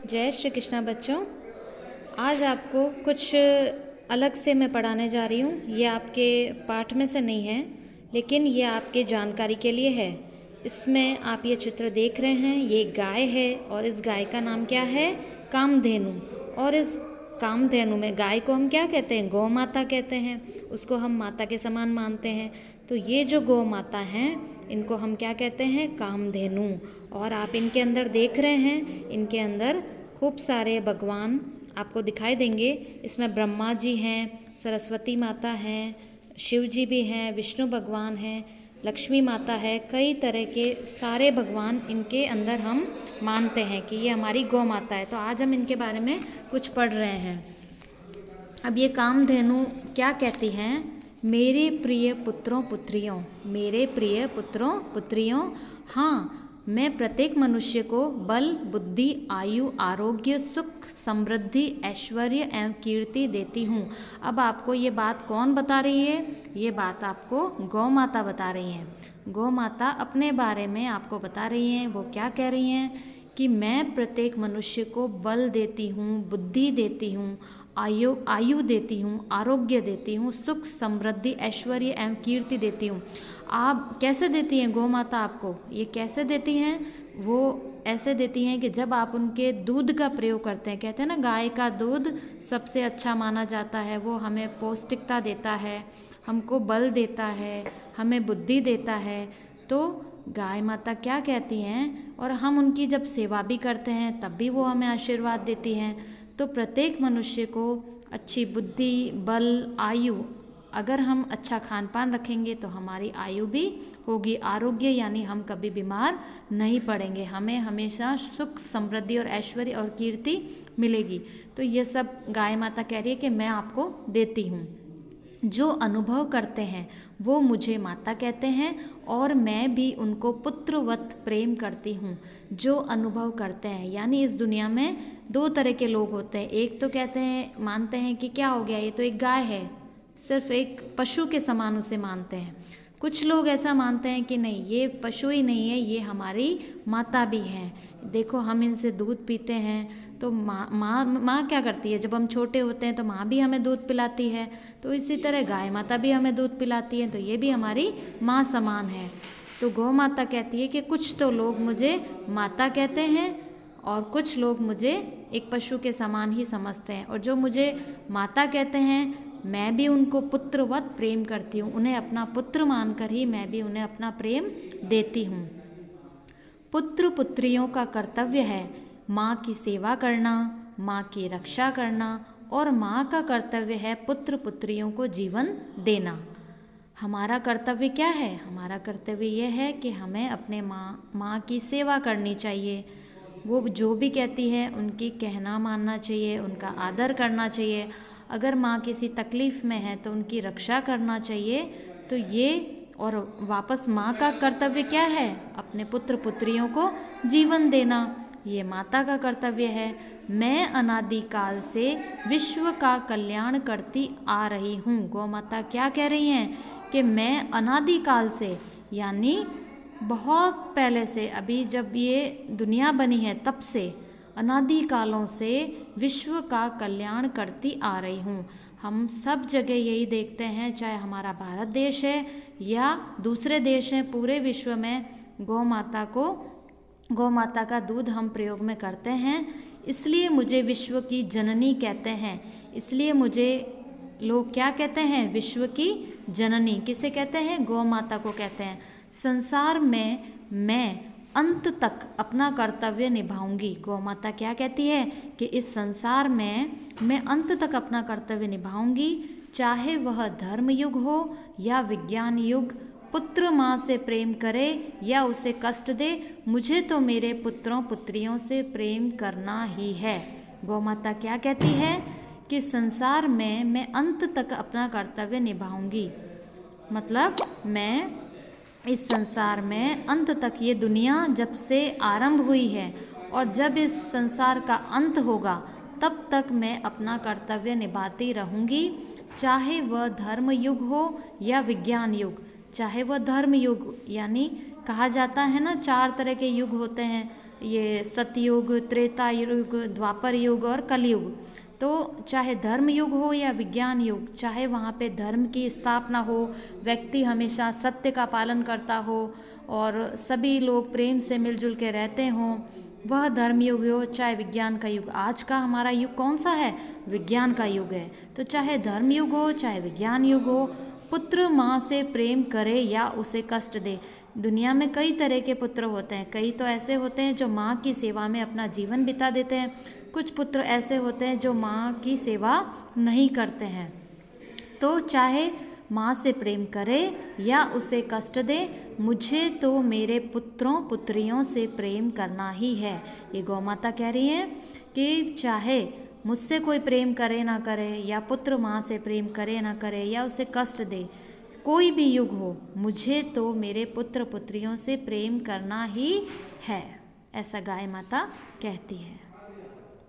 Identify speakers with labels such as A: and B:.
A: जय श्री कृष्णा बच्चों। आज आपको कुछ अलग से मैं पढ़ाने जा रही हूँ। ये आपके पाठ में से नहीं है, लेकिन ये आपके जानकारी के लिए है। इसमें आप ये चित्र देख रहे हैं, ये गाय है और इस गाय का नाम क्या है? कामधेनु। और इस कामधेनु में गाय को हम क्या कहते हैं? गौ माता कहते हैं। उसको हम माता के समान मानते हैं। तो ये जो गौ माता हैं, इनको हम क्या कहते हैं? कामधेनु। और आप इनके अंदर देख रहे हैं, इनके अंदर खूब सारे भगवान आपको दिखाई देंगे। इसमें ब्रह्मा जी हैं, सरस्वती माता हैं, शिव जी भी हैं, विष्णु भगवान हैं, लक्ष्मी माता है। कई तरह के सारे भगवान इनके अंदर हम मानते हैं कि ये हमारी गौ माता है। तो आज हम इनके बारे में कुछ पढ़ रहे हैं। अब ये कामधेनु क्या कहती हैं? मेरे प्रिय पुत्रों पुत्रियों, मेरे प्रिय पुत्रों पुत्रियों, हाँ, मैं प्रत्येक मनुष्य को बल, बुद्धि, आयु, आरोग्य, सुख, समृद्धि, ऐश्वर्य एवं कीर्ति देती हूँ। अब आपको ये बात कौन बता रही है? ये बात आपको गौ माता बता रही हैं। गौ माता अपने बारे में आपको बता रही हैं। वो क्या कह रही हैं? कि मैं प्रत्येक मनुष्य को बल देती हूँ, बुद्धि देती हूँ, आयु देती हूँ, आरोग्य देती हूँ, सुख, समृद्धि, ऐश्वर्य एवं कीर्ति देती हूँ। आप कैसे देती हैं गौ माता आपको? ये कैसे देती हैं? वो ऐसे देती हैं कि जब आप उनके दूध का प्रयोग करते हैं, कहते हैं ना गाय का दूध सबसे अच्छा माना जाता है, वो हमें पौष्टिकता देता है, हमको बल देता है, हमें बुद्धि देता है। तो गाय माता क्या कहती हैं? और हम उनकी जब सेवा भी करते हैं तब भी वो हमें आशीर्वाद देती हैं। तो प्रत्येक मनुष्य को अच्छी बुद्धि, बल, आयु, अगर हम अच्छा खान पान रखेंगे तो हमारी आयु भी होगी, आरोग्य यानी हम कभी बीमार नहीं पड़ेंगे, हमें हमेशा सुख, समृद्धि और ऐश्वर्य और कीर्ति मिलेगी। तो ये सब गाय माता कह रही है कि मैं आपको देती हूँ। जो अनुभव करते हैं वो मुझे माता कहते हैं और मैं भी उनको पुत्रवत प्रेम करती हूँ। जो अनुभव करते हैं यानी इस दुनिया में दो तरह के लोग होते हैं। एक तो कहते हैं, मानते हैं कि क्या हो गया, ये तो एक गाय है, सिर्फ एक पशु के समान उसे मानते हैं। कुछ लोग ऐसा मानते हैं कि नहीं, ये पशु ही नहीं है, ये हमारी माता भी हैं। देखो हम इनसे दूध पीते हैं तो माँ क्या करती है? जब हम छोटे होते हैं तो माँ भी हमें दूध पिलाती है। तो इसी तरह गाय माता भी हमें दूध पिलाती है, तो ये भी हमारी माँ समान है। तो गौ माता कहती है कि कुछ तो लोग मुझे माता कहते हैं और कुछ लोग मुझे एक पशु के समान ही समझते हैं। और जो मुझे माता कहते हैं मैं भी उनको पुत्रवत प्रेम करती हूँ, उन्हें अपना पुत्र मानकर ही मैं भी उन्हें अपना प्रेम देती हूँ। पुत्र पुत्रियों का कर्तव्य है माँ की सेवा करना, माँ की रक्षा करना और माँ का कर्तव्य है पुत्र पुत्रियों को जीवन देना। हमारा कर्तव्य क्या है? हमारा कर्तव्य यह है कि हमें अपने माँ की सेवा करनी चाहिए। वो जो भी कहती है उनकी कहना मानना चाहिए, उनका आदर करना चाहिए। अगर माँ किसी तकलीफ़ में है तो उनकी रक्षा करना चाहिए। तो ये और वापस माँ का कर्तव्य क्या है? अपने पुत्र पुत्रियों को जीवन देना, ये माता का कर्तव्य है। मैं अनादिकाल से विश्व का कल्याण करती आ रही हूँ। गौ माता क्या कह रही हैं? कि मैं अनादिकाल से यानी बहुत पहले से, अभी जब ये दुनिया बनी है तब से, अनादि कालों से विश्व का कल्याण करती आ रही हूँ। हम सब जगह यही देखते हैं, चाहे हमारा भारत देश है या दूसरे देश हैं, पूरे विश्व में गौ माता का दूध हम प्रयोग में करते हैं। इसलिए मुझे विश्व की जननी कहते हैं। इसलिए मुझे लोग क्या कहते हैं? विश्व की जननी। किसे कहते हैं? गौ माता को कहते हैं। संसार में मैं अंत तक अपना कर्तव्य निभाऊंगी। गौ माता क्या कहती है? कि इस संसार में मैं अंत तक अपना कर्तव्य निभाऊंगी, चाहे वह धर्म युग हो या विज्ञान युग। पुत्र माँ से प्रेम करे या उसे कष्ट दे, मुझे तो मेरे पुत्रों पुत्रियों से प्रेम करना ही है। गौ माता क्या कहती है? कि संसार में मैं अंत तक अपना कर्तव्य निभाऊंगी। मतलब मैं इस संसार में अंत तक, ये दुनिया जब से आरंभ हुई है और जब इस संसार का अंत होगा तब तक मैं अपना कर्तव्य निभाती रहूँगी, चाहे वह धर्म युग हो या विज्ञान युग। चाहे वह धर्म युग, यानी कहा जाता है ना 4 तरह के युग होते हैं, ये सतयुग, त्रेता युग, द्वापर युग और कलयुग। तो चाहे धर्म युग हो या विज्ञान युग, चाहे वहाँ पे धर्म की स्थापना हो, व्यक्ति हमेशा सत्य का पालन करता हो और सभी लोग प्रेम से मिलजुल के रहते हों, वह धर्म युग हो चाहे विज्ञान का युग। आज का हमारा युग कौन सा है? विज्ञान का युग है। तो चाहे धर्म युग हो चाहे विज्ञान युग हो, पुत्र माँ से प्रेम करे या उसे कष्ट दे। दुनिया में कई तरह के पुत्र होते हैं। कई तो ऐसे होते हैं जो माँ की सेवा में अपना जीवन बिता देते हैं। कुछ पुत्र ऐसे होते हैं जो माँ की सेवा नहीं करते हैं। तो चाहे माँ से प्रेम करे या उसे कष्ट दे, मुझे तो मेरे पुत्रों पुत्रियों से प्रेम करना ही है। ये गौ माता कह रही है कि चाहे मुझसे कोई प्रेम करे ना करे, या पुत्र माँ से प्रेम करे ना करे, या उसे कष्ट दे, कोई भी युग हो, मुझे तो मेरे पुत्र पुत्रियों से प्रेम करना ही है। ऐसा गाय माता कहती है।